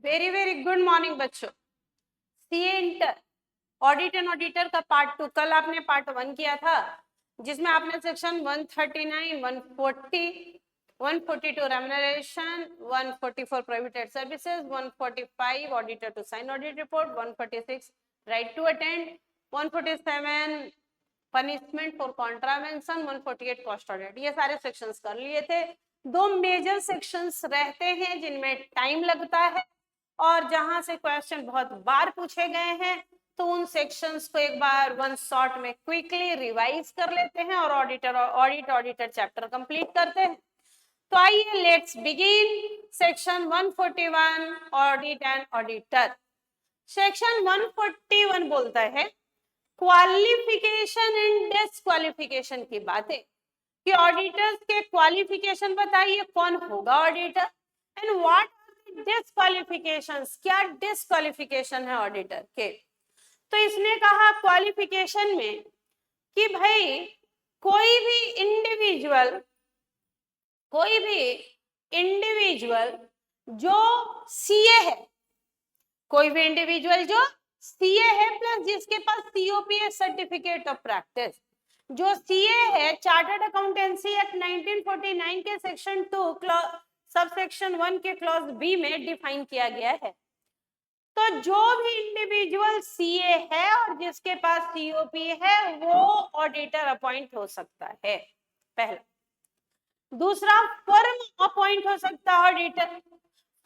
Very very good morning बच्चों। CA inter audit and auditor का part 2, कल आपने पार्ट 1 किया था जिसमें आपने section 139, 140, 142 remuneration, 144 prohibited services, 145 auditor to sign audit report, 146 right to attend, 147 punishment for contravention, 148 cost audit, ये सारे सेक्शंस कर लिए थे। दो मेजर सेक्शंस रहते हैं जिनमें टाइम लगता है और जहां से क्वेश्चन बहुत बार पूछे गए हैं, तो उन सेक्शंस को एक बार वन शॉट में क्विकली रिवाइज कर लेते हैं और ऑडिटर चैप्टर कंप्लीट करते हैं। तो आइए let's begin section 141 audit and auditor. Section 141 बोलता है क्वालिफिकेशन एंड डिस्क्वालिफिकेशन की बातें, कि ऑडिटर्स के क्वालिफिकेशन बताइए, कौन होगा ऑडिटर, एंड व्हाट डिस्क्वालिफिकेशंस, क्या डिस्क्वालिफिकेशन है ऑडिटर के। तो इसने कहा क्वालिफिकेशन में कि भाई कोई भी इंडिविजुअल जो सीए है, कोई भी इंडिविजुअल जो सीए है प्लस जिसके पास सीओपीए सर्टिफिकेट ऑफ प्रैक्टिस, जो सीए है चार्टर्ड अकाउंटेंसी एक्ट 1949 के सेक्शन 2 सब सेक्शन 1 के क्लॉज बी में डिफाइन किया गया है। तो जो भी इंडिविजुअल सीए है और जिसके पास सीओपी है वो ऑडिटर अपॉइंट हो सकता है, पहला। दूसरा, फर्म अपॉइंट हो सकता है ऑडिटर।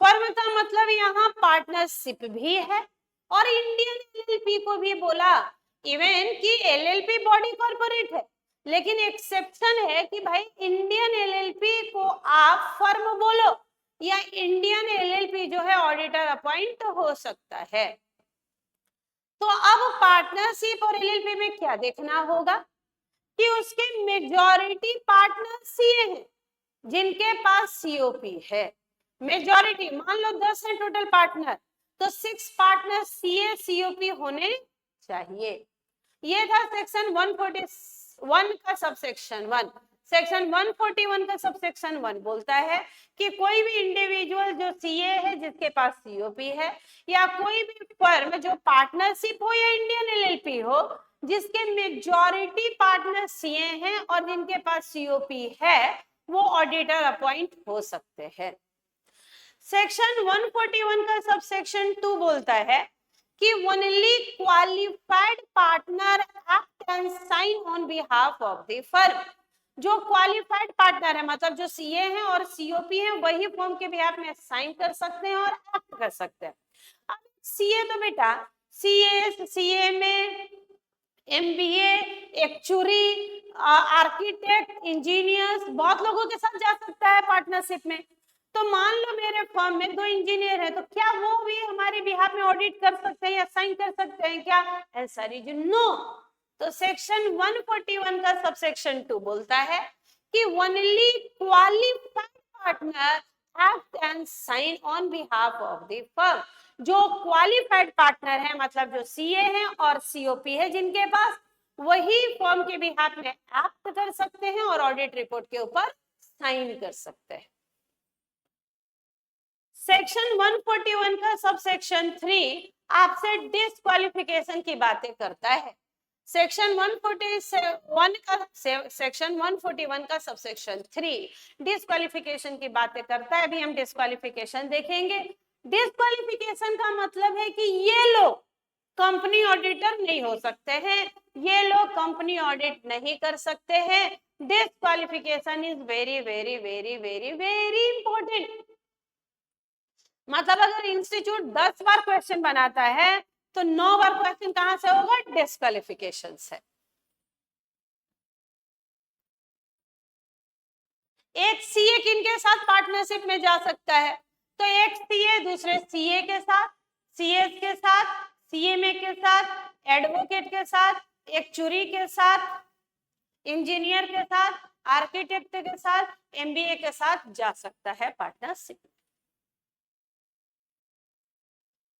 फर्म का मतलब यहाँ पार्टनरशिप भी है और इंडियन एलएलपी को भी बोला, इवन कि एलएलपी बॉडी कॉर्पोरेट है, लेकिन एक्सेप्शन है कि भाई इंडियन एलएलपी को आप फर्म बोलो या इंडियन एलएलपी जो है ऑडिटर अपॉइंट हो सकता है। तो अब पार्टनरशिप और एलएलपी में क्या देखना होगा कि उसके मेजॉरिटी पार्टनर सीए हैं जिनके पास सीओपी है। मेजॉरिटी मान लो 10 है टोटल पार्टनर, तो 6 पार्टनर सीए सीओपी होने चाहिए। ये था सेक्शन 141 का सबसेक्शन 1। सेक्शन 141 का सबसेक्शन 1 बोलता है कि कोई भी इंडिविजुअल जो सीए है जिसके पास सीओपी है, या कोई भी फर्म जो पार्टनरशिप हो या इंडियन एलएलपी हो जिसके मेजॉरिटी पार्टनर सीए हैं और जिनके पास सीओपी है, वो ऑडिटर अपॉइंट हो सकते हैं। सेक्शन 141 का सबसेक्शन 2 बोलता है कि only qualified partner act and sign on behalf of the firm. जो क्वालिफाइड पार्टनर है मतलब जो सीए हैं और सीओपी हैं, वही फर्म के बिहाफ में साइन कर सकते हैं और एक्ट कर सकते हैं। अब सीए तो बेटा सीए में एमबीए, एक्चुरी, आर्किटेक्ट, इंजीनियर्स, बहुत लोगों के साथ जा सकता है पार्टनरशिप में। तो मान लो मेरे फर्म में 2 इंजीनियर है, तो क्या वो भी हमारे बिहाफ में ऑडिट कर सकते हैं या साइन कर सकते हैं क्या? Answer is no. तो सेक्शन 141 का सबसेक्शन 2 बोलता है कि only qualified partner act and sign on behalf of the firm. जो क्वालिफाइड पार्टनर है मतलब जो सीए है और सीओपी है जिनके पास, वही फर्म के बिहाफ में एक्ट कर सकते हैं और ऑडिट रिपोर्ट के ऊपर साइन कर सकते हैं। सेक्शन 141 का सबसेक्शन 3 आपसे डिस्क्वालिफिकेशन की बातें करता है। सेक्शन 141 का सबसेक्शन 3 डिस्क्वालिफिकेशन की बातें करता है। अभी हम डिस्क्वालिफिकेशन देखेंगे। डिस्क्वालिफिकेशन का मतलब है कि ये लोग कंपनी ऑडिटर नहीं हो सकते हैं, ये लोग कंपनी ऑडिट नहीं कर सकते हैं। Disqualification is very very very very very important. मतलब अगर इंस्टीट्यूट 10 बार क्वेश्चन बनाता है तो 9 बार क्वेश्चन कहां से होगा? डिस्क्वालिफिकेशन से। एक सीए किनके साथ पार्टनरशिप में जा सकता है? तो एक सीए दूसरे सीए के साथ, सीएस के साथ, सीएमए के साथ, एडवोकेट के साथ, एक्चुरी के साथ, इंजीनियर के साथ, आर्किटेक्ट के साथ, एमबीए के साथ जा सकता है पार्टनरशिप।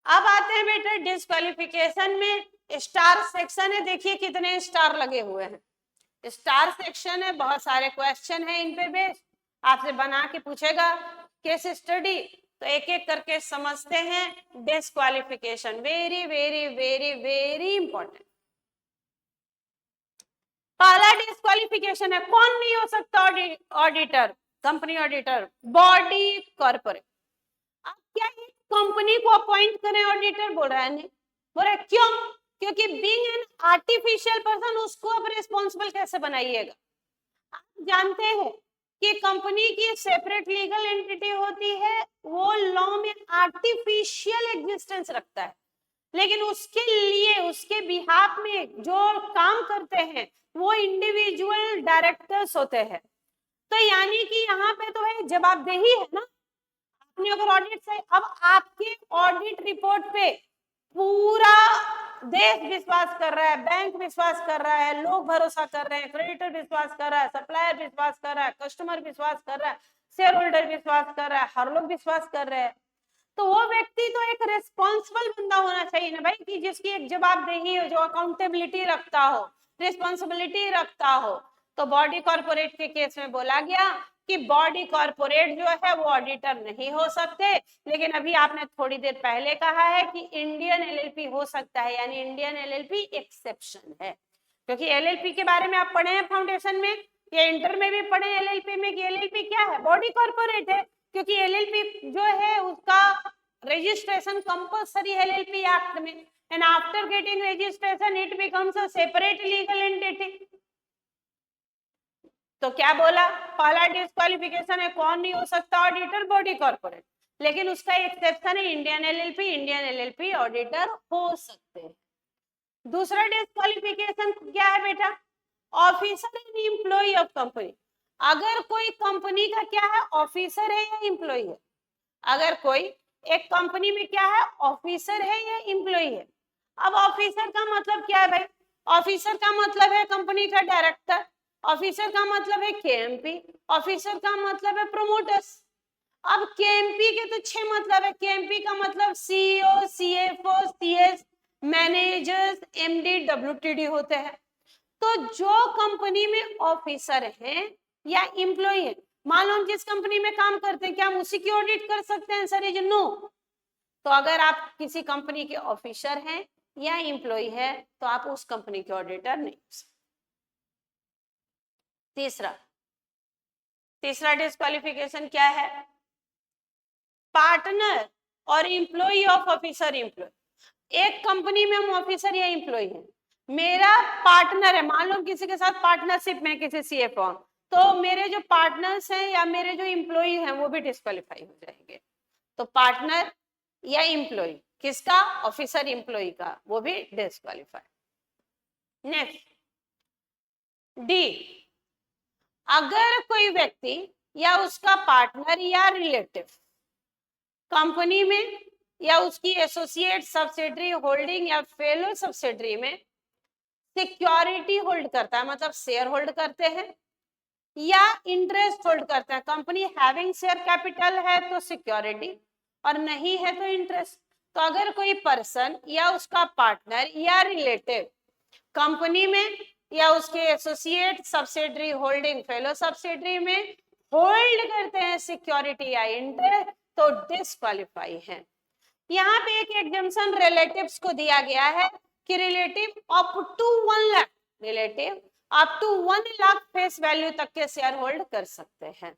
अब आते हैं बेटा डिस्क्वालिफिकेशन में। स्टार सेक्शन है, देखिए कितने स्टार लगे हुए हैं। स्टार सेक्शन है, बहुत सारे क्वेश्चन है इन पे बेस, आपसे बना के पूछेगा। केस स्टडी तो एक एक करके समझते हैं। Disqualification very very very very important. पहला डिस्क्वालिफिकेशन है, कौन नहीं हो सकता auditor, company auditor, body corporate. अब क्या एक कंपनी को अपॉइंट करें ऑडिटर, बोल रहा है नहीं, बोल रहा है क्यों, क्योंकि बीइंग एन आर्टिफिशियल पर्सन उसको आप रिस्पॉन्सिबल कैसे बनाइएगा। आप जानते हैं कि कंपनी की सेपरेट लीगल एंटिटी होती है, वो लॉ में आर्टिफिशियल एग्जिस्टेंस रखता है, लेकिन उसके लिए उसके बिहाफ में जो काम करते हैं वो इंडिविजुअल डायरेक्टर्स होते हैं। तो यानी कि यहाँ पे तो है जवाबदेही है ना, आपने अगर ऑडिट से, अब आपके ऑडिट रिपोर्ट पे पूरा देश विश्वास कर रहा है, बैंक विश्वास कर रहा है, लोग भरोसा कर रहे हैं, क्रेडिटर विश्वास कर रहा है, सप्लायर विश्वास कर रहा है, कस्टमर विश्वास कर रहा है, शेयर होल्डर विश्वास कर रहा है, हर लोग विश्वास कर रहे हैं, तो वो व्यक्ति तो एक रिस्पॉन्सिबल बंदा होना चाहिए ना भाई, कि जिसकी एक जवाबदेही हो, जो अकाउंटेबिलिटी रखता हो, रिस्पॉन्सिबिलिटी रखता हो। तो बॉडी कॉर्पोरेट के केस में बोला गया कि बॉडी कॉर्पोरेट जो है वो ऑडिटर नहीं हो सकते, लेकिन अभी आपने थोड़ी देर पहले कहा है कि इंडियन एलएलपी हो सकता है, यानी इंडियन एलएलपी एक्सेप्शन है, क्योंकि एलएलपी के बारे में आप पढ़े हैं फाउंडेशन में या इंटर में भी पढ़े एलएलपी में कि एलएलपी क्या है, बॉडी कॉर्पोरेट है, क्योंकि एलएलपी जो है उसका रजिस्ट्रेशन कंपलसरी है एलएलपी एक्ट में, and after getting registration it becomes a separate legal entity. तो क्या बोला, पहला डिस्क्वालिफिकेशन है, कौन नहीं हो सकता ऑडिटर, बॉडी कॉर्पोरेट, लेकिन उसका एक्सेप्शन है इंडियन एलएलपी ऑडिटर हो सकते हैं। दूसरा डिस्क्वालिफिकेशन क्या है बेटा, officer and employ of company. अगर कोई कंपनी का क्या है, ऑफिसर है या एम्प्लॉय है, अगर कोई एक कंपनी में क्या है, ऑफिसर है या एम्प्लॉय है। अब ऑफिसर का मतलब क्या है भाई, ऑफिसर का मतलब है कंपनी का डायरेक्टर, ऑफिसर का मतलब है केएमपी, ऑफिसर का मतलब है प्रमोटर्स। अब केएमपी के तो 6 मतलब है, केएमपी का मतलब CEO, CFO, CS, managers, MD, WTD होते हैं। तो जो कंपनी में ऑफिसर है या एम्प्लॉय है, मान लो हम जिस कंपनी में काम करते हैं क्या हम उसी की ऑडिट कर सकते हैं, सर इज नो। तो अगर आप किसी कंपनी के ऑफिसर हैं या एम्प्लॉय है तो आप उस कंपनी के ऑडिटर नहीं हो सकते। तीसरा डिस्क्वालिफिकेशन क्या है, पार्टनर और एम्प्लॉय ऑफ ऑफिसर एम्प्लॉय। एक कंपनी में हम ऑफिसर या एम्प्लॉय हैं, मेरा पार्टनर है, मान लो किसी के साथ पार्टनरशिप में किसी सीएफओ, तो मेरे जो पार्टनर्स हैं या मेरे जो एम्प्लॉय हैं वो भी डिस्क्वालीफाई हो जाएंगे। तो पार्टनर या एम्प्लॉय किसका, ऑफिसर एम्प्लॉय का, वो भी डिस्क्वालीफाई। नेक्स्ट डी, अगर कोई व्यक्ति या उसका पार्टनर या रिलेटिव कंपनी में या उसकी एसोसिएट, सब्सिडरी, होल्डिंग या फेलो सब्सिडरी में सिक्योरिटी होल्ड करता है, मतलब शेयर होल्ड करते हैं या इंटरेस्ट होल्ड करते हैं। कंपनी हैविंग शेयर कैपिटल है तो सिक्योरिटी और नहीं है तो इंटरेस्ट। तो अगर कोई पर्सन या उसका पार्टनर या रिलेटिव कंपनी में या उसके associate, subsidiary, holding, fellow subsidiary में होल्ड करते हैं सिक्योरिटी या इंटरेस्ट तो डिस्क्वालीफाई है। यहाँ पे एक एग्जम्पशन रिलेटिव्स को दिया गया है कि relative up to 1 lakh, relative up to 1 lakh face value तक के शेयर होल्ड कर सकते हैं,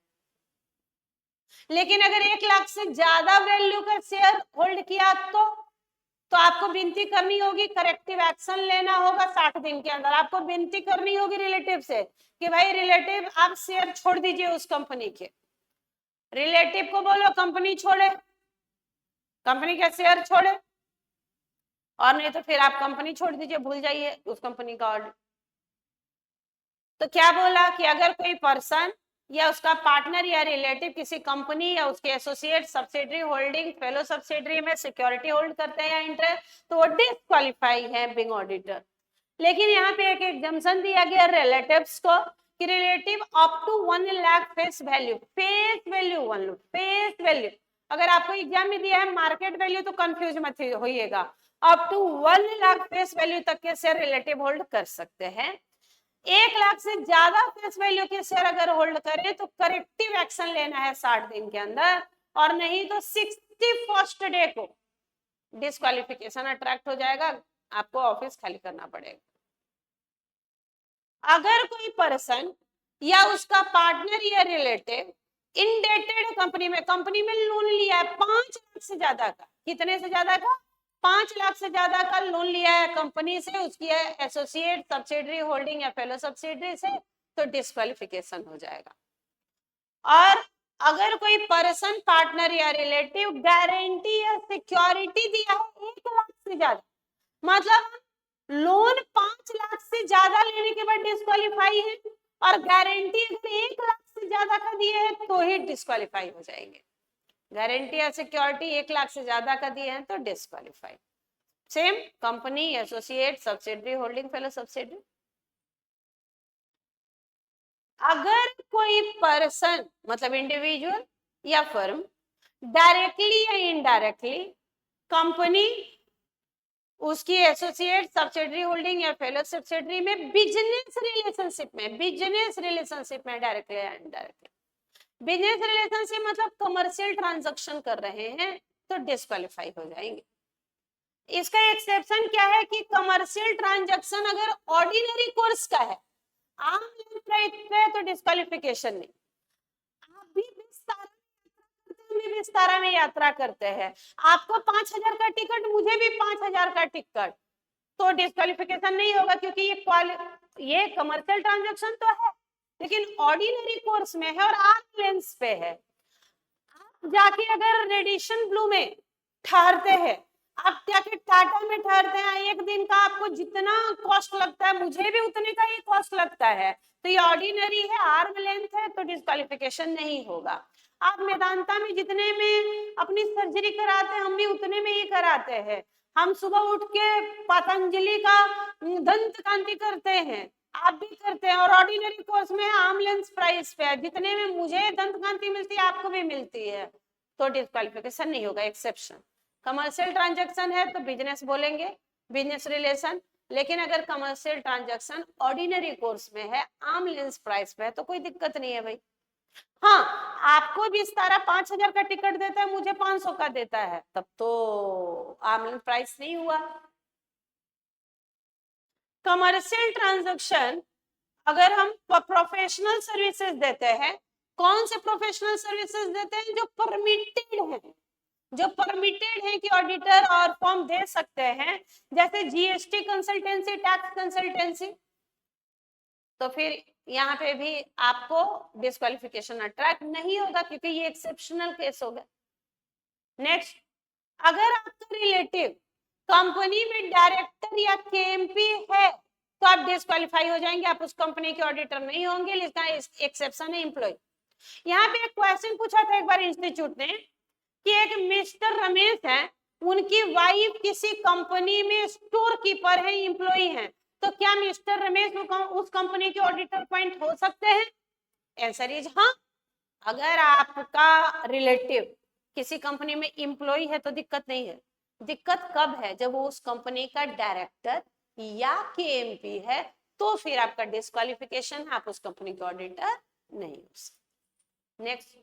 लेकिन अगर 1 लाख से ज्यादा वैल्यू का शेयर होल्ड किया तो आपको विनती करनी होगी, करेक्टिव एक्शन लेना होगा 60 दिन के अंदर। आपको विनती करनी होगी रिलेटिव से कि भाई रिलेटिव आप शेयर छोड़ दीजिए उस कंपनी के, रिलेटिव को बोलो कंपनी छोड़े, कंपनी का शेयर छोड़े, और नहीं तो फिर आप कंपनी छोड़ दीजिए, भूल जाइए उस कंपनी का ऑर्डर। तो क्या बोला कि अगर कोई पर्सन या उसका पार्टनर या रिलेटिव किसी कंपनी या उसके associate, subsidiary, holding, fellow subsidiary में सिक्योरिटी होल्ड करते हैं या इंटरेस्ट तो वो डिस्क्वालीफाई है बिंग ऑडिटर। लेकिन यहाँ पे एक एग्जम्पशन दिया गया रिलेटिव्स को कि relative up to 1 lakh face value, face value 1 lakh, face value. अगर आपको एग्जाम में दिया है मार्केट वैल्यू तो कंफ्यूज मत होइएगा, up to 1 lakh face value तक के शेयर रिलेटिव होल्ड कर सकते हैं। 1 लाख से ज्यादा फेस वैल्यू के शेयर अगर होल्ड करें तो करेक्टिव एक्शन लेना है 60 दिन के अंदर, और नहीं तो 61st डे को डिस्क्वालिफिकेशन अट्रैक्ट हो जाएगा, आपको ऑफिस खाली करना पड़ेगा। अगर कोई पर्सन या उसका पार्टनर या रिलेटिव इंडेटेड कंपनी में लोन लिया है 5 लाख से ज्यादा का, कितने से ज्यादा का, 5 लाख से ज्यादा का लोन लिया है कंपनी से, उसकी एसोसिएट सब्सिडरी होल्डिंग या फेलो सब्सिडरी से, तो डिस्क्वालिफिकेशन हो जाएगा। और अगर कोई पर्सन पार्टनर या रिलेटिव गारंटी या सिक्योरिटी दिया है 1 लाख से ज्यादा, मतलब लोन 5 लाख से ज्यादा लेने के बाद डिस्क्वालीफाई है, और गारंटी अगर 1 लाख से ज्यादा का दिए है तो ही डिस्क्वालीफाई हो जाएंगे। गारंटी या सिक्योरिटी 1 लाख से ज्यादा का दिए हैं तो disqualify. Same company, associate, subsidiary holding, fellow subsidiary. अगर कोई पर्सन मतलब इंडिविजुअल या फर्म डायरेक्टली या इनडायरेक्टली कंपनी, उसकी एसोसिएट, सब्सिडरी होल्डिंग या फेलो सब्सिडरी में बिजनेस रिलेशनशिप में डायरेक्टली या इनडायरेक्टली, बिजनेस रिलेशनशिप मतलब कमर्शियल ट्रांजैक्शन कर रहे हैं तो डिस्क्वालीफाई हो जाएंगे। इसका एक्सेप्शन क्या है कि कमर्शियल ट्रांजैक्शन अगर ऑर्डिनरी कोर्स का है, आम पे तो डिस्क्वालिफिकेशन नहीं। आप भी विस्तारा में यात्रा करते हैं, आपको 5,000 का टिकट, मुझे भी 5,000 का टिकट, तो डिस्क्वालिफिकेशन नहीं होगा, क्योंकि ये कमर्शियल ट्रांजैक्शन तो है लेकिन ऑर्डिनरी कोर्स में है और आर्म लेंस पे है। आप जाके अगर रेडिएशन ब्लू में ठहरते हैं, आप जाके टाटा में ठहरते हैं, एक दिन का आपको जितना कॉस्ट लगता है मुझे भी उतने का ही कॉस्ट लगता है, तो ये ऑर्डिनरी है, आर्म लेंथ है, तो डिस्क्वालिफिकेशन नहीं होगा। आप मेदांता में जितने में अपनी सर्जरी कराते हैं हम भी उतने में ही कराते हैं। हम सुबह उठ के पतंजलि का दंत कांति करते हैं, आप भी करते हैं, और ऑर्डिनरी कोर्स में आर्म लेंथ प्राइस पे है, जितने में मुझे दंत कांति मिलती है आपको भी मिलती है, तो डिस्क्वालिफिकेशन नहीं होगा। एक्सेप्शन कमर्शियल ट्रांजैक्शन है तो बिजनेस बोलेंगे, बिजनेस रिलेशन, लेकिन अगर कमर्शियल ट्रांजैक्शन ऑर्डिनरी कोर्स में है, आर्म लेंथ प्राइस पे है, तो कोई दिक्कत नहीं है भाई। हाँ, आपको भी सारा 5,000 का टिकट देता है, मुझे 500 का देता है, तब तो आर्म लेंथ प्राइस नहीं हुआ। कमर्शियल ट्रांजैक्शन अगर हम प्रोफेशनल सर्विसेज देते हैं, कौन से प्रोफेशनल सर्विसेज देते हैं, जो परमिटेड हैं, जो परमिटेड है कि ऑडिटर और फॉर्म दे सकते हैं, जैसे जीएसटी कंसल्टेंसी, टैक्स कंसल्टेंसी, तो फिर यहाँ पे भी आपको डिस्क्वालिफिकेशन अट्रैक्ट नहीं होगा, क्योंकि ये एक्सेप्शनल केस होगा। नेक्स्ट, अगर आपका रिलेटिव कंपनी में डायरेक्टर या केएमपी है तो आप डिस्क्वालीफाई हो जाएंगे, आप उस कंपनी के ऑडिटर नहीं होंगे, इसका एक्सेप्शन है एम्प्लॉय। यहाँ पे एक क्वेश्चन पूछा था एक बार इंस्टीट्यूट ने कि एक मिस्टर रमेश है, उनकी वाइफ किसी कंपनी में स्टोर कीपर है, एम्प्लॉय है, तो क्या मिस्टर रमेश उस कंपनी के ऑडिटर पॉइंट हो सकते हैं? आंसर इज हाँ। अगर आपका रिलेटिव किसी कंपनी में एम्प्लॉय है तो दिक्कत नहीं है। दिक्कत कब है? जब वो उस कंपनी का डायरेक्टर या केएमपी है, तो फिर आपका डिस्क्वालिफिकेशन है, आप उस कंपनी के ऑडिटर नहीं हो सकते। Next,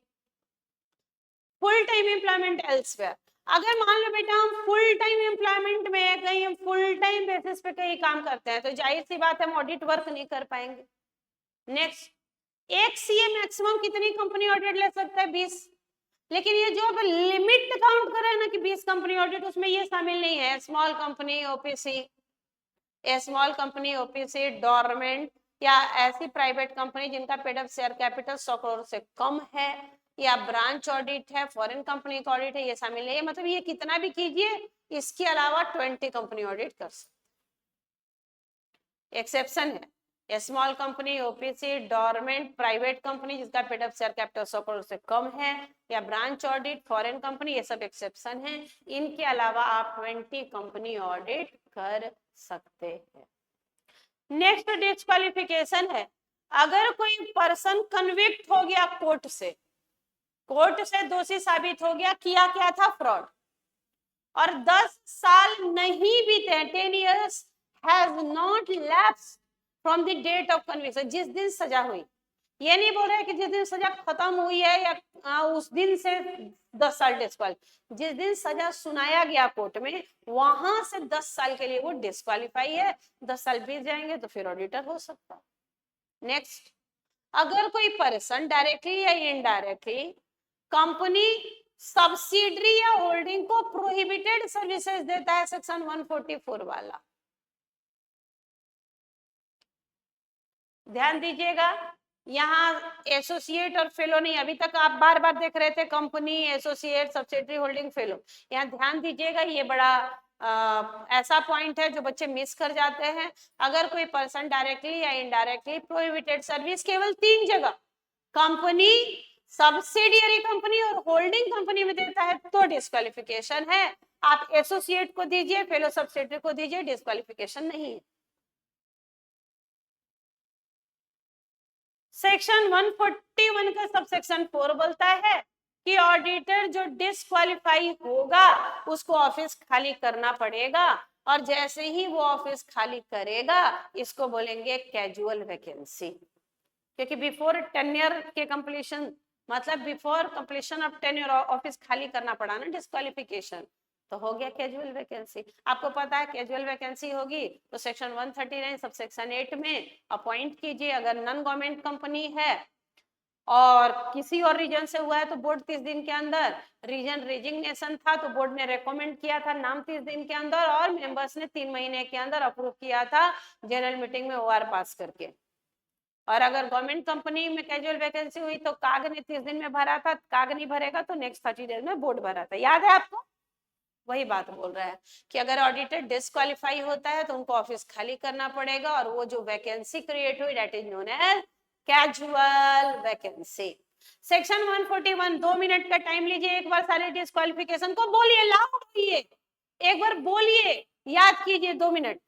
full time employment elsewhere. अगर मान लो बेटा हम फुल टाइम एम्प्लॉयमेंट में कहीं, हम फुल टाइम बेसिस पे कहीं काम करते हैं, तो जाहिर सी बात है हम ऑडिट वर्क नहीं कर पाएंगे। नेक्स्ट, एक सीए मैक्सिमम कितनी कंपनी ऑडिट ले सकता है? 20। लेकिन ये जो लिमिट काउंट कर रहे हैं ना कि 20 कंपनी ऑडिट, उसमें ये शामिल नहीं है small company OPC, small company OPC, dormant या ऐसी प्राइवेट कंपनी जिनका paid up share capital 100 crore से कम है, या ब्रांच ऑडिट है, फॉरेन कंपनी का ऑडिट है, ये शामिल नहीं है। मतलब ये कितना भी कीजिए, इसके अलावा 20 कंपनी ऑडिट कर सकते। एक्सेप्शन है small company OPC, dormant, private company जिसका paid up share capital 100 crore से कम है, या ब्रांच ऑडिट, फॉरेन कंपनी, ये सब एक्सेप्शन है। इनके अलावा आप 20 कंपनी ऑडिट कर सकते हैं। नेक्स्ट डिस्क्वालिफिकेशन है अगर कोई पर्सन कन्विक्ट हो गया कोर्ट से दोषी साबित हो गया, किया क्या था? फ्रॉड, और 10 साल नहीं बीते, 10 years has not lapsed from the date of conviction, जिस दिन सजा हुई, ये नहीं बोल रहे कि जिस दिन सजा खत्म हुई है या उस दिन से 10 साल डिस्क्वालीफाई, जिस दिन सजा सुनाया गया कोर्ट में वहां से 10 साल के लिए वो डिस्क्वालीफाई है। 10 साल बीत जाएंगे तो फिर ऑडिटर हो सकता है। नेक्स्ट, अगर कोई पर्सन डायरेक्टली या इनडायरेक्टली कंपनी सब्सिडरी या होल्डिंग को प्रोहिबिटेड सर्विसेज देता है, सेक्शन 144 वाला, ध्यान दीजिएगा। यहाँ एसोसिएट और फेलो नहीं, अभी तक आप बार बार देख रहे थे company, associate, subsidiary, holding, fellow. यहाँ ध्यान दीजिएगा, ये बड़ा ऐसा पॉइंट है जो बच्चे मिस कर जाते हैं। अगर कोई पर्सन डायरेक्टली या इनडायरेक्टली प्रोहिबिटेड सर्विस केवल 3 जगह, कंपनी, सब्सिडियरी कंपनी और होल्डिंग कंपनी में देता है तो डिस्क्वालिफिकेशन है। आप एसोसिएट को दीजिए, फेलो सब्सिडियरी को दीजिए, डिस्क्वालिफिकेशन नहीं है। सेक्शन 141 का सबसेक्शन 4 बोलता है कि ऑडिटर जो डिस्क्वालीफाई होगा उसको ऑफिस खाली करना पड़ेगा, और जैसे ही वो ऑफिस खाली करेगा इसको बोलेंगे कैजुअल वैकेंसी, क्योंकि बिफोर टेन्योर के कंप्लीशन, मतलब before completion of tenure office खाली करना पड़ा ना, डिस्क्वालिफिकेशन, तो हो गया कैजुअल वैकेंसी। आपको पता है कैजुअल वैकेंसी होगी तो सेक्शन 139 सब सेक्शन 8 में अपॉइंट कीजिए। अगर नॉन गवर्नमेंट कंपनी है और किसी और रीजन से हुआ है तो बोर्ड 30 दिन के अंदर, रीजन रेजिग्नेशन था तो बोर्ड ने रेकमेंड किया था नाम 30 दिन के अंदर, और मेंबर्स ने 3 महीने के अंदर अप्रूव किया था जनरल मीटिंग में ओआर पास करके। और अगर गवर्नमेंट कंपनी में कैजुअल वैकेंसी हुई तो काग ने 30 दिन में भरा था, काग नहीं भरेगा तो नेक्स्ट 30 डेज में बोर्ड भरा था, याद है आपको? वही बात बोल रहा है कि अगर ऑडिटर डिस्क्वालीफाई होता है तो उनको ऑफिस खाली करना पड़ेगा, और वो जो वैकेंसी क्रिएट हुई that is known as casual vacancy. Section 141, 2 minute का टाइम लीजिए, एक बार सारे डिस्क्वालिफिकेशन को बोलिए, लाउड बोलिए, एक बार बोलिए, याद कीजिए, 2 मिनट।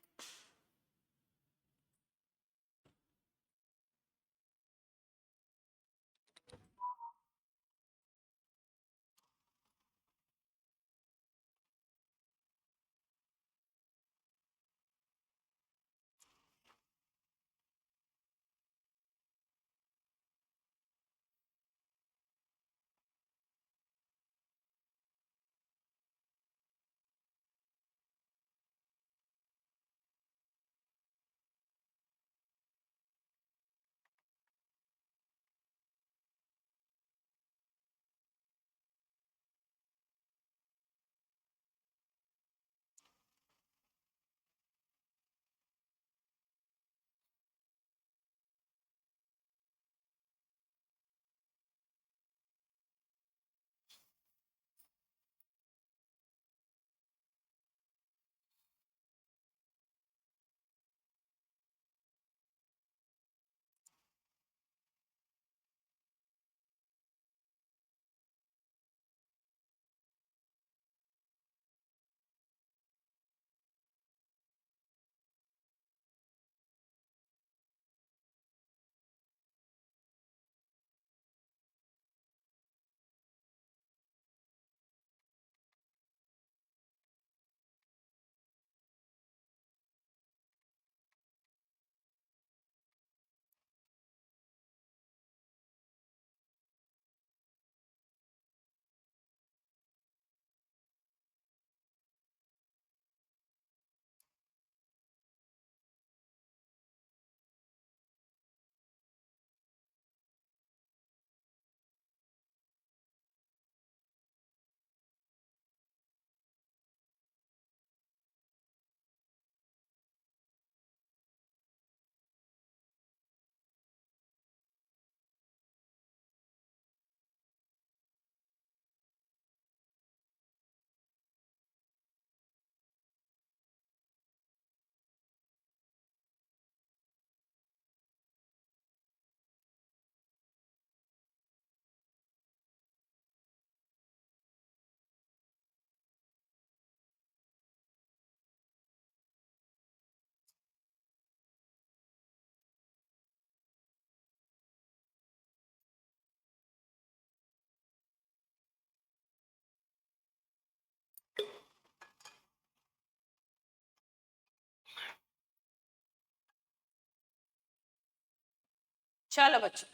चलो बच्चों,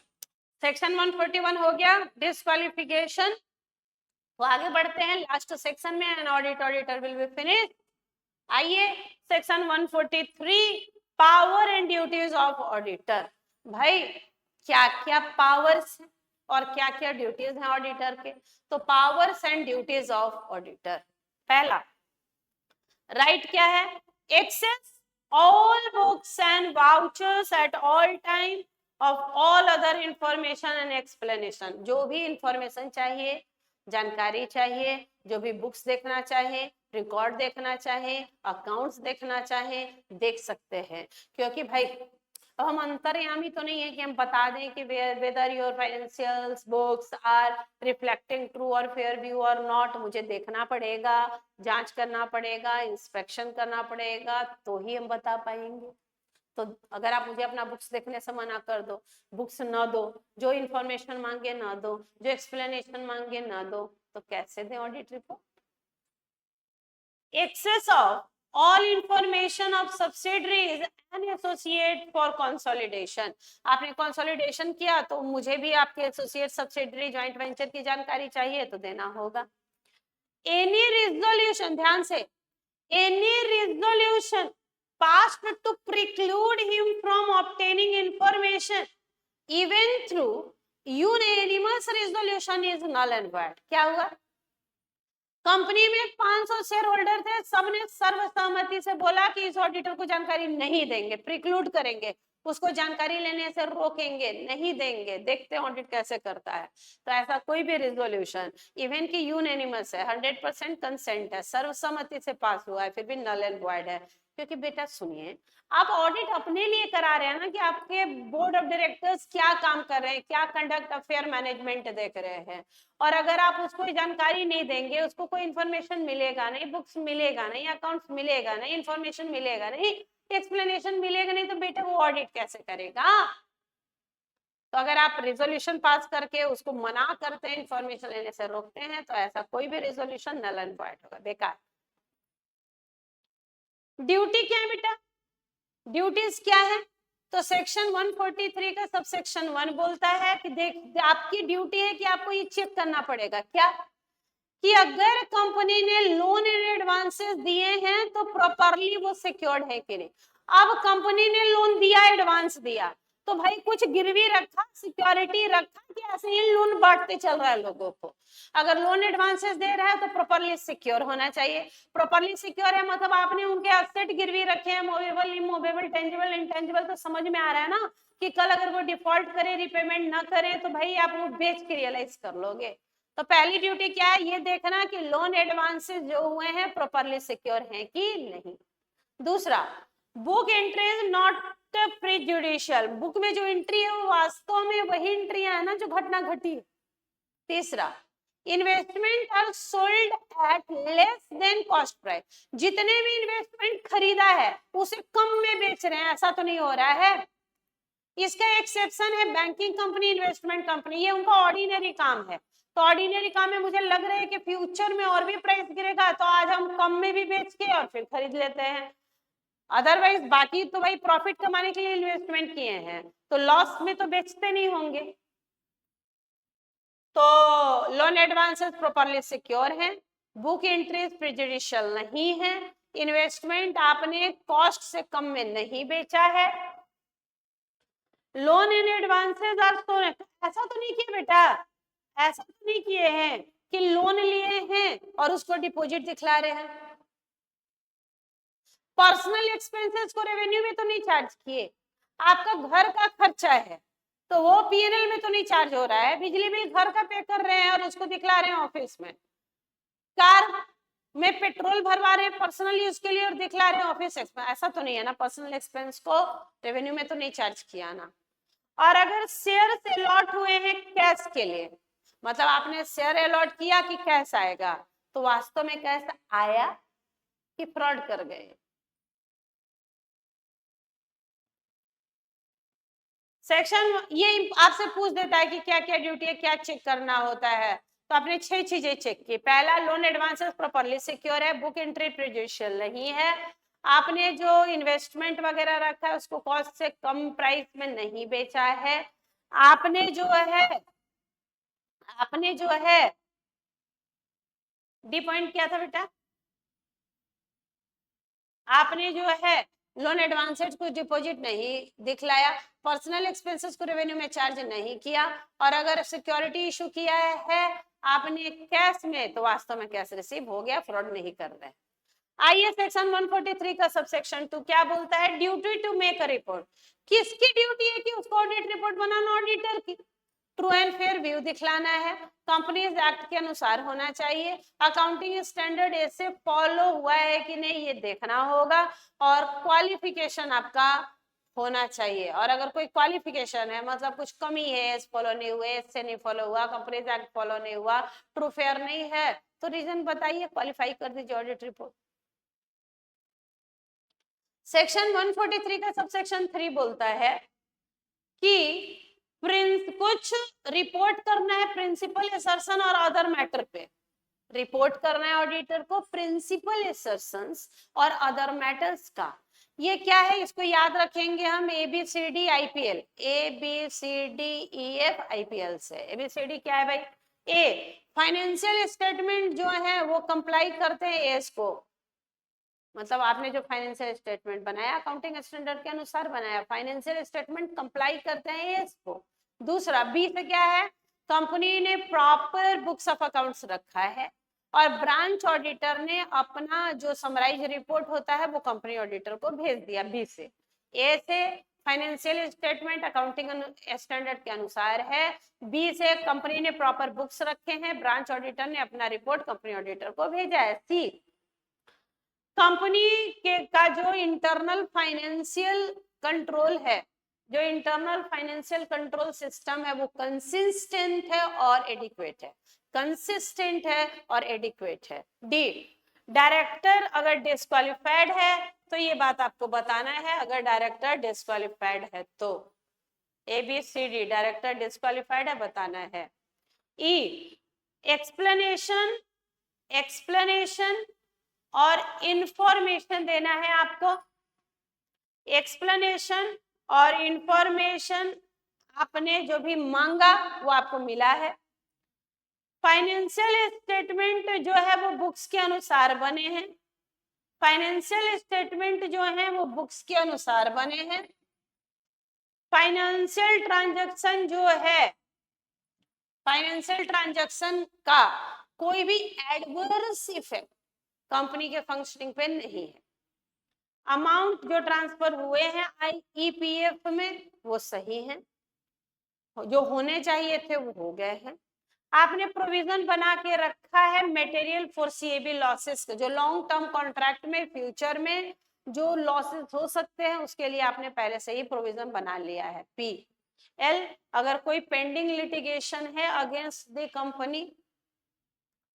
सेक्शन 141 हो गया डिस्क्वालिफिकेशन। तो आगे बढ़ते हैं लास्ट सेक्शन में, an auditor will be finish. आइए section 143 power and duties of auditor. भाई क्या क्या पावर्स और क्या क्या ड्यूटीज हैं ऑडिटर के? तो powers and duties of auditor, पहला राइट क्या है? Access all books and vouchers at all time of all other information and explanation. जो भी इंफॉर्मेशन चाहिए, जानकारी चाहिए, जो भी बुक्स देखना चाहे, रिकॉर्ड देखना चाहे, अकाउंट्स देखना चाहे, देख सकते हैं। क्योंकि भाई अब हम अंतर्यामी तो नहीं है कि हम बता दें कि whether your financials books are reflecting true और फेयर व्यू और नॉट। मुझे देखना पड़ेगा, जांच करना पड़ेगा, इंस्पेक्शन करना पड़ेगा, तो ही हम बता पाएंगे। तो अगर आप मुझे अपना बुक्स देखने से मना कर दो, बुक्स ना दो, जो इंफॉर्मेशन मांगे ना दो, जो एक्सप्लेनेशन मांगे ना दो, तो कैसे दें audit report? Access of all information of subsidiaries and associate for consolidation। आपने कंसोलिडेशन किया तो मुझे भी आपके एसोसिएट, सब्सिडरी, जॉइंट वेंचर की जानकारी चाहिए तो देना होगा। एनी रिजोल्यूशन, ध्यान से, any resolution passed to preclude him from obtaining information even through unanimous resolution is null and void। क्या हुआ? कंपनी में 500 शेयर होल्डर थे, सबने सर्वसम्मति से बोला कि इस ऑडिटर को जानकारी नहीं देंगे, प्रिक्लूड करेंगे, उसको जानकारी लेने से रोकेंगे, नहीं देंगे, देखते हैं ऑडिट कैसे करता है। तो ऐसा कोई भी रिजोल्यूशन इवन की यूनैनिमस है, 100% कंसेंट है, सर्वसम्मति से पास हुआ है, फिर भी नल एंड वॉइड है। क्योंकि बेटा सुनिए, आप ऑडिट अपने लिए करा रहे हैं ना, कि आपके बोर्ड ऑफ डायरेक्टर्स क्या काम कर रहे हैं, क्या कंडक्ट अफेयर मैनेजमेंट देख रहे हैं। और अगर आप उसको जानकारी नहीं देंगे, उसको कोई इंफॉर्मेशन मिलेगा नहीं, बुक्स मिलेगा नहीं, अकाउंट्स मिलेगा नहीं, इंफॉर्मेशन मिलेगा नहीं, एक्सप्लेनेशन मिलेगा नहीं, तो बेटा वो ऑडिट कैसे करेगा? तो अगर आप रिजोल्यूशन पास करके उसको मना करते हैं, इंफॉर्मेशन लेने से रोकते हैं, तो ऐसा कोई भी रिजोल्यूशन नल एंड वॉइड होगा, बेकार। ड्यूटी क्या है बेटा? ड्यूटीज क्या है? तो सेक्शन 143 का सब सेक्शन 1 बोलता है कि देख, आपकी ड्यूटी है कि आपको ये चेक करना पड़ेगा क्या, कि अगर कंपनी ने लोन एंड एडवांसेस दिए हैं तो प्रॉपरली वो सिक्योर्ड है कि नहीं। अब कंपनी ने लोन दिया, एडवांस दिया, तो भाई कुछ गिरवी रखा, सिक्योरिटी रखा, कि ऐसे ही लोन बांटते चल रहा है लोगों को। अगर लोन एडवांसेस दे रहा है तो प्रॉपरली सिक्योर होना चाहिए। प्रॉपरली सिक्योर है मतलब आपने उनके एसेट गिरवी रखे हैं, मूवेबल, इमूवेबल, टेंजिबल, इंटेंजिबल, तो समझ में आ रहा है ना कि कल अगर वो डिफॉल्ट करे, रिपेमेंट ना करे, तो भाई आप वो बेच के रियलाइज कर लोगे। तो पहली ड्यूटी क्या है? ये देखना कि लोन एडवांसेस जो हुए हैं प्रॉपरली सिक्योर हैं कि नहीं। दूसरा, book entry is not prejudicial. Book में जो एंट्री है वो वास्तव में वही एंट्री है ना जो घटना घटी। तीसरा, investment are sold at less than cost price. जितने भी इन्वेस्टमेंट खरीदा है उसे कम में बेच रहे हैं, ऐसा तो नहीं हो रहा है। इसका एक्सेप्शन है बैंकिंग कंपनी, इन्वेस्टमेंट कंपनी, ये उनका ऑर्डिनरी काम है। तो ऑर्डिनरी काम में मुझे लग रहा है कि फ्यूचर में और भी प्राइस गिरेगा तो आज हम कम में भी बेच के और फिर खरीद लेते हैं। अदरवाइज बाकी तो भाई प्रॉफिट कमाने के लिए इन्वेस्टमेंट किए हैं, तो लॉस में तो बेचते नहीं होंगे। तो लोन एडवांसेस प्रॉपरली सिक्योर है, बुक एंट्रीज प्रेजुडिशियल नहीं है, इन्वेस्टमेंट आपने कॉस्ट से कम में नहीं बेचा है, लोन एंड एडवांसेस आर तो ऐसा तो नहीं किया बेटा, ऐसा तो नहीं किए हैं कि लोन लिए हैं और उसको डिपॉजिट दिखला रहे हैं। पर्सनल एक्सपेंसेस को रेवेन्यू में तो नहीं चार्ज किए। आपका घर का खर्चा है तो वो पीएनएल में तो नहीं चार्ज हो रहा है। बिजली बिल घर का पे कर रहे हैं और उसको दिखला रहे हैं ऑफिस में। कार में पेट्रोल भरवा रहे हैं पर्सनल यूज के लिए और दिखला रहे हैं ऑफिस एक्सपेंस, ऐसा तो नहीं है ना। पर्सनल एक्सपेंस को रेवेन्यू में तो नहीं चार्ज किया ना। और अगर शेयर अलॉट हुए हैं कैश के लिए, मतलब आपने शेयर अलॉट किया कि कैश आएगा, तो वास्तव में कैश आया कि फ्रॉड कर गए। सेक्शन ये आपसे पूछ देता है कि क्या क्या ड्यूटी है, क्या चेक करना होता है। तो आपने 6 चीजें चेक की। पहला, लोन एडवांसेस प्रॉपरली सिक्योर है, बुक एंट्री प्रेजुडिशियल नहीं है, आपने जो इन्वेस्टमेंट वगैरह रखा है उसको कॉस्ट से कम प्राइस में नहीं बेचा है, आपने जो है डी पॉइंट क्या था बेटा, आपने जो है लोन एडवांसेज को डिपॉजिट नहीं दिखलाया, पर्सनल एक्सपेंसेस को रेवेन्यू में चार्ज नहीं किया, और अगर सिक्योरिटी इशू किया है आपने कैश में, तो वास्तव में कैश रिसीव हो गया, फ्रॉड नहीं कर रहे। आइए सेक्शन 143 का सबसेक्शन 2 क्या बोलता है, duty to make a report. किसकी ड्यूटी है कि उसको ऑडिट रिपोर्ट बनाना, ऑडिटर की। ट्रू एंड फेयर व्यू दिखलाना है, कंपनीज एक्ट के अनुसार होना चाहिए, अकाउंटिंग स्टैंडर्ड ऐसे फॉलो हुआ है कि नहीं ये देखना होगा, और क्वालिफिकेशन आपका होना चाहिए। और अगर कोई क्वालिफिकेशन है मतलब कुछ कमी है, एस फॉलो नहीं हुए, एस से नहीं फॉलो हुआ, कंपनीज एक्ट फॉलो नहीं हुआ, ट्रू फेयर नहीं है, तो रीजन बताइए, क्वालिफाई कर दीजिए ऑडिट रिपोर्ट। सेक्शन 143 का सबसेक्शन 3 बोलता है कि कुछ रिपोर्ट करना है प्रिंसिपल असर्शन और अदर मैटर पे, रिपोर्ट करना है ऑडिटर को प्रिंसिपल असर्शंस और अदर मैटर्स का। ये क्या है, इसको याद रखेंगे हम ABCD IPL, ABCD EF IPL से। ABCD क्या है भाई, ए फाइनेंशियल स्टेटमेंट जो है वो कंप्लाई करते हैं एस को, मतलब आपने जो फाइनेंशियल स्टेटमेंट बनाया अकाउंटिंग स्टैंडर्ड के अनुसार बनाया, फाइनेंशियल स्टेटमेंट कंप्लाई करते हैं इसको। दूसरा बी से क्या है, कंपनी ने प्रॉपर बुक्स ऑफ अकाउंट्स रखा है, और ब्रांच ऑडिटर ने अपना जो समराइज रिपोर्ट होता है वो कंपनी ऑडिटर को भेज दिया। बी से, ए से फाइनेंशियल स्टेटमेंट अकाउंटिंग स्टैंडर्ड के अनुसार है, बी से कंपनी ने प्रॉपर बुक्स रखे हैं, ब्रांच ऑडिटर ने अपना रिपोर्ट कंपनी ऑडिटर को भेजा है। सी, कंपनी के का जो इंटरनल फाइनेंशियल कंट्रोल है, जो इंटरनल फाइनेंशियल कंट्रोल सिस्टम है वो कंसिस्टेंट है और एडिक्वेट है, कंसिस्टेंट है और एडिक्वेट है। डी, डायरेक्टर अगर डिस्क्वालिफाइड है तो ये बात आपको बताना है, अगर डायरेक्टर डिस्क्वालिफाइड है तो ABCD, डायरेक्टर डिस्क्वालिफाइड है बताना है। ई, एक्सप्लेनेशन और इंफॉर्मेशन देना है आपको, एक्सप्लेनेशन और इंफॉर्मेशन आपने जो भी मांगा वो आपको मिला है। फाइनेंशियल स्टेटमेंट जो है वो बुक्स के अनुसार बने हैं, फाइनेंशियल स्टेटमेंट जो है वो बुक्स के अनुसार बने हैं। फाइनेंशियल ट्रांजैक्शन जो है, फाइनेंशियल ट्रांजैक्शन का कोई भी एडवर्स इफेक्ट कंपनी के फंक्शनिंग पे नहीं है। अमाउंट जो ट्रांसफर हुए हैं IEPF में वो सही हैं, जो होने चाहिए थे वो हो गए हैं। आपने प्रोविजन बना के रखा है मटेरियल फोरसीएबल लॉसेस, जो लॉन्ग टर्म कॉन्ट्रैक्ट में फ्यूचर में जो लॉसेस हो सकते हैं उसके लिए आपने पहले से ही प्रोविजन बना लिया है। पी एल, अगर कोई पेंडिंग लिटिगेशन है अगेंस्ट द कंपनी,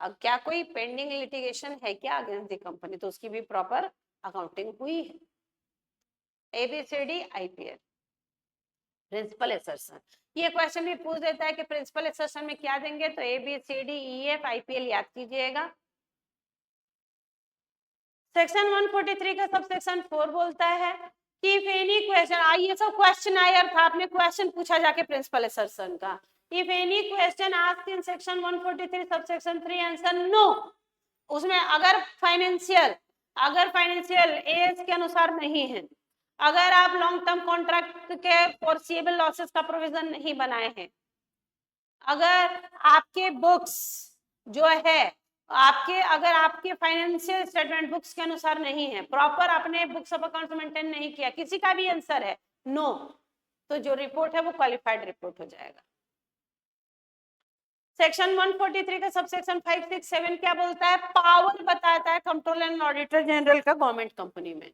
क्या कोई पेंडिंग लिटिगेशन है क्या अगेंस्ट द कंपनी, तो उसकी भी प्रॉपर अकाउंटिंग हुई है। ABCD IPL, प्रिंसिपल असर्शन, ये क्वेश्चन भी पूछ देता है कि प्रिंसिपल असर्शन में क्या देंगे, तो ABCD EF IPL याद कीजिएगा। सेक्शन 143 का सबसेक्शन 4 बोलता है कि इफ एनी क्वेश्चन, ये सब क्वेश्चन आया था, आपने क्वेश्चन पूछा जाके प्रिंसिपल असर्शन का, if any question asked in section 143 subsection 3 answer no, उसमें अगर फाइनेंशियल एज के अनुसार नहीं है, अगर आप लॉन्ग टर्म कॉन्ट्रैक्ट के फोरसीएबल लॉसेस का प्रोविजन नहीं बनाए हैं, अगर आपके बुक्स जो है अगर आपके फाइनेंशियल स्टेटमेंट बुक्स के अनुसार नहीं है, प्रॉपर आपने बुक्स ऑफ अकाउंट्स मेंटेन नहीं किया, किसी का भी आंसर है नो, तो जो रिपोर्ट है वो क्वालिफाइड रिपोर्ट हो जाएगा। सेक्शन 143 का सबसेक्शन 5, 6, 7 क्या बोलता है, पावर बताता है कंट्रोलर एंड ऑडिटर जनरल का गवर्नमेंट कंपनी में।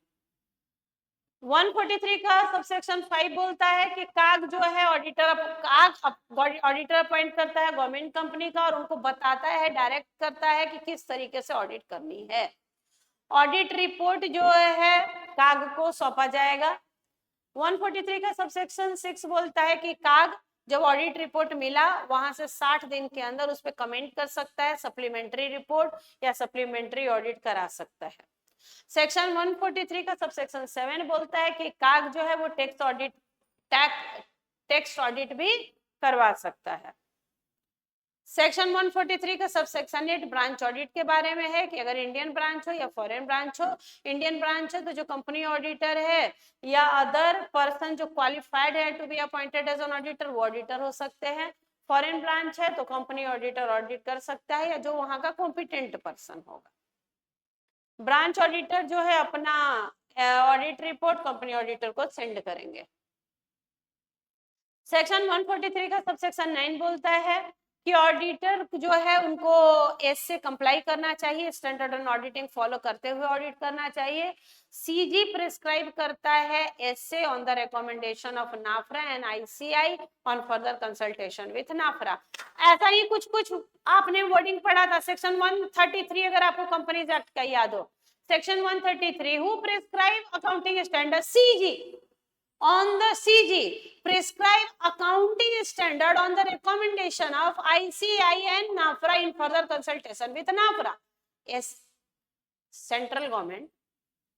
143 का सबसेक्शन 5 बोलता है कि काग जो है ऑडिटर अपॉइंट करता है गवर्नमेंट कंपनी का, और उनको बताता है, डायरेक्ट करता है कि किस तरीके से ऑडिट करनी है। ऑडिट रिपोर्ट जो है काग को सौंपा जाएगा। 143 का सबसेक्शन 6 बोलता है कि काग जब ऑडिट रिपोर्ट मिला वहां से 60 दिन के अंदर उस पर कमेंट कर सकता है, सप्लीमेंट्री रिपोर्ट या सप्लीमेंट्री ऑडिट करा सकता है। सेक्शन 143 का सबसेक्शन 7 बोलता है कि काग जो है वो टैक्स टेक्स्ट ऑडिट भी करवा सकता है। सेक्शन 143 का सब सेक्शन 8 ब्रांच ऑडिट के बारे में है कि अगर इंडियन ब्रांच हो या फॉरेन ब्रांच हो। इंडियन ब्रांच है तो जो कंपनी ऑडिटर है या अदर पर्सन जो क्वालिफाइड है to be appointed as an auditor वो ऑडिटर हो सकते हैं। फॉरेन ब्रांच है तो कंपनी ऑडिटर ऑडिट कर सकता है या जो वहां का कॉम्पिटेंट पर्सन होगा। ब्रांच ऑडिटर जो है अपना ऑडिट रिपोर्ट कंपनी ऑडिटर को सेंड करेंगे। सेक्शन 143 का सब सेक्शन 9 बोलता है कि ऑडिटर जो है उनको एस से कंप्लाई करना चाहिए, स्टैंडर्ड ऑन ऑडिटिंग फॉलो करते हुए ऑडिट करना चाहिए। सीजी प्रिस्क्राइब करता है एस से ऑन द रिकमेंडेशन ऑफ नाफ्रा and ICI on further consultation with नाफ्रा। ऐसा ही कुछ कुछ आपने वर्डिंग पढ़ा था सेक्शन 133, अगर आपको कंपनीज एक्ट का याद हो। Section 133 who prescribe accounting standard, CG on the CG prescribe accounting standard on the recommendation of ICI and NAFRA in further consultation with NAFRA. Yes, central government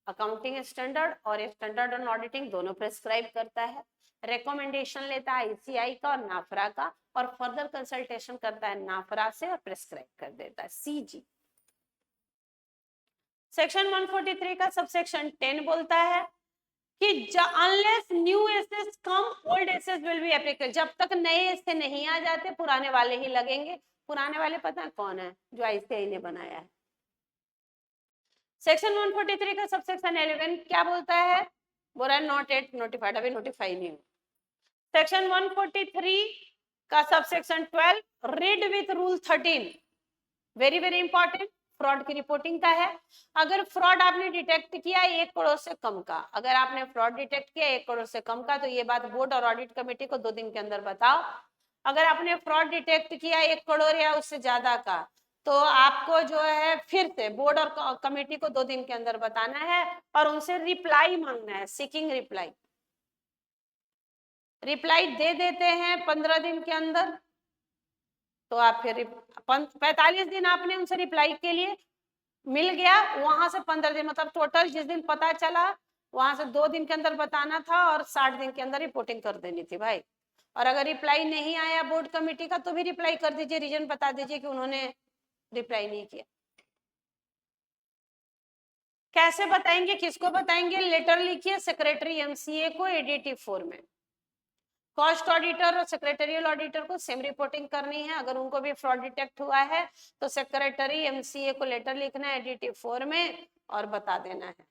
accounting standard और standard on auditing दोनों prescribe करता है, recommendation लेता है ICI का और नाफरा का और फर्दर कंसल्टेशन करता है नाफरा से और प्रेस्क्राइब कर देता है सीजी। सेक्शन 143 का सबसेक्शन 10 बोलता है कि unless new AS come old AS will be applicable. जब तक नए एसे नहीं आ जाते पुराने वाले ही लगेंगे। पुराने वाले पता है कौन है? जो आईसीआई ने बनाया है। सेक्शन 143 का सबसेक्शन 11 क्या बोलता है? बोल रहा है नॉट एट नोटिफाइड, अभी नोटिफाई नहीं हुआ। सेक्शन 143 का subsection 12 read with rule 13, very very important, fraud की रिपोर्टिंग का है। अगर फ्रॉड आपने डिटेक्ट किया 1 करोड़ से कम का, अगर आपने फ्रॉड डिटेक्ट किया 1 करोड़ से कम का तो ये बात बोर्ड और ऑडिट कमेटी को 2 दिन के अंदर बताओ। अगर आपने फ्रॉड डिटेक्ट किया 1 करोड़ या उससे ज्यादा का तो आपको जो है फिर से बोर्ड और कमेटी को 2 दिन के अंदर बताना है और उनसे रिप्लाई मांगना है, सीकिंग रिप्लाई। रिप्लाई दे देते हैं 15 दिन के अंदर तो आप फिर 45 दिन आपने उनसे रिप्लाई के लिए मिल गया, वहां से 15 दिन मतलब टोटल जिस दिन पता चला वहां से 2 दिन के अंदर बताना था और 60 दिन के अंदर रिपोर्टिंग कर देनी थी भाई। और अगर रिप्लाई नहीं आया बोर्ड कमेटी का तो भी रिप्लाई कर दीजिए, रीजन बता दीजिए कि उन्होंने रिप्लाई नहीं किया। कैसे बताएंगे, किसको बताएंगे? लेटर लिखिए सेक्रेटरी एमसीए को एडीटी 4 में। कॉस्ट ऑडिटर और सेक्रेटरियल ऑडिटर को सेम रिपोर्टिंग करनी है। अगर उनको भी फ्रॉड डिटेक्ट हुआ है तो सेक्रेटरी एमसीए को लेटर लिखना है एडीटी 4 में और बता देना है।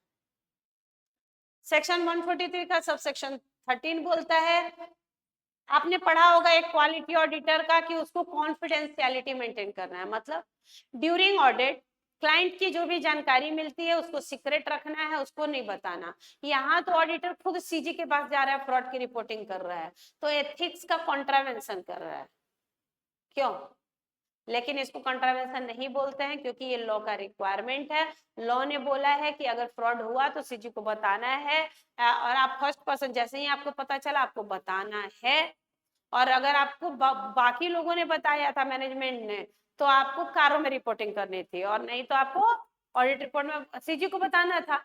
सेक्शन 143 का सबसेक्शन 13 बोलता है, आपने पढ़ा होगा एक क्वालिटी ऑडिटर का कि उसको कॉन्फिडेंशियलिटी मेंटेन करना है। मतलब ड्यूरिंग ऑडिट क्लाइंट की जो भी जानकारी मिलती है उसको सीक्रेट रखना है, उसको नहीं बताना। यहाँ तो ऑडिटर खुद सीजी के पास जा रहा है, फ्रॉड की रिपोर्टिंग कर रहा है तो एथिक्स का कॉन्ट्रावेंशन कर रहा है। क्यों? लेकिन इसको कॉन्ट्रावेंशन नहीं बोलते हैं क्योंकि ये लॉ का रिक्वायरमेंट है। लॉ ने बोला है कि अगर फ्रॉड हुआ तो सीजी को बताना है और आप फर्स्ट पर्सन जैसे ही आपको पता चला आपको बताना है। और अगर आपको बाकी लोगों ने बताया था मैनेजमेंट ने तो आपको कारों में रिपोर्टिंग करनी थी और नहीं तो आपको ऑडिट रिपोर्ट में सीजी को बताना था।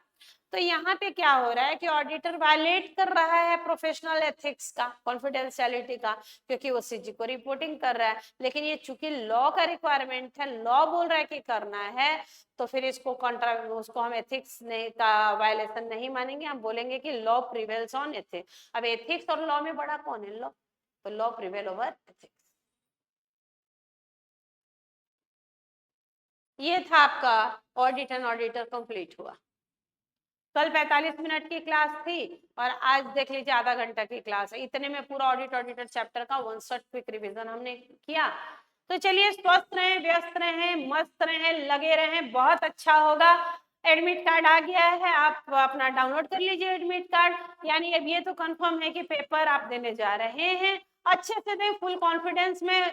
तो यहाँ पे क्या हो रहा है कि ऑडिटर वायलेट कर रहा है प्रोफेशनल एथिक्स का, कॉन्फिडेंशियलिटी का, क्योंकि वो सीजी को रिपोर्टिंग कर रहा है। लेकिन ये चूंकि लॉ का रिक्वायरमेंट है, लॉ बोल रहा है कि करना है तो फिर इसको उसको हम एथिक्स नहीं का वायलेशन नहीं मानेंगे, हम बोलेंगे कि लॉ प्रिवेल्स ऑन एथिक्स। अब एथिक्स और लॉ में बड़ा कौन है? लॉ। तो लॉ प्रिवेल ओवर एथिक्स। ये था आपका ऑडिट एंड ऑडिटर कंप्लीट हुआ। कल 45 मिनट की क्लास थी और आज देख लीजिए आधा घंटा की क्लास है। इतने में पूरा ऑडिट ऑडिटर चैप्टर का 1 शॉट क्विक रिवीजन हमने किया। तो चलिए स्वस्थ रहें, व्यस्त रहें, मस्त रहें, लगे रहें, बहुत अच्छा होगा। एडमिट कार्ड आ गया है, आप अपना डाउनलोड कर लीजिए एडमिट कार्ड। यानी अब ये तो कंफर्म है कि पेपर आप देने जा रहे हैं। अच्छे से दें, फुल कॉन्फिडेंस में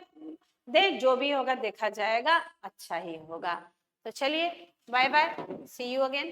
दें, जो भी होगा देखा जाएगा, अच्छा ही होगा। तो चलिए bye bye, see you again.